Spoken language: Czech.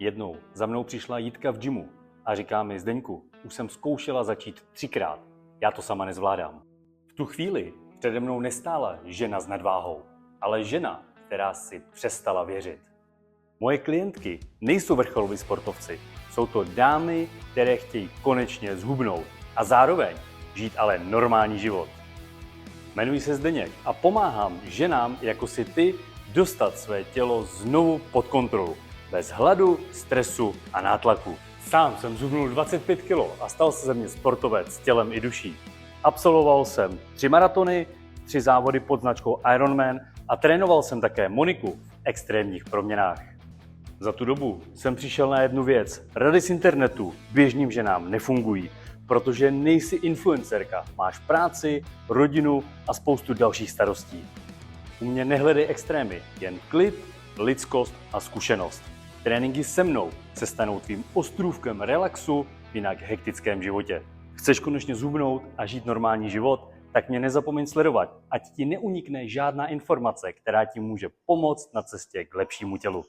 Jednou za mnou přišla Jitka v gymu a říká mi: Zdeňku, už jsem zkoušela začít 3krát, já to sama nezvládám. V tu chvíli přede mnou nestála žena s nadváhou, ale žena, která si přestala věřit. Moje klientky nejsou vrcholoví sportovci, jsou to dámy, které chtějí konečně zhubnout a zároveň žít ale normální život. Jmenuji se Zdeněk a pomáhám ženám jako si ty dostat své tělo znovu pod kontrolu, bez hladu, stresu a nátlaku. Sám jsem zhubnul 25 kg a stal se ze mě sportovec s tělem i duší. Absolvoval jsem 3 maratony, 3 závody pod značkou Ironman a trénoval jsem také Moniku v extrémních proměnách. Za tu dobu jsem přišel na jednu věc. Rady z internetu běžným ženám nefungují, protože nejsi influencerka, máš práci, rodinu a spoustu dalších starostí. U mě nehledej extrémy, jen klid, lidskost a zkušenost. Tréninky se mnou se stanou tvým ostrůvkem relaxu v jinak hektickém životě. Chceš konečně zhubnout a žít normální život? Tak mě nezapomeň sledovat, ať ti neunikne žádná informace, která ti může pomoct na cestě k lepšímu tělu.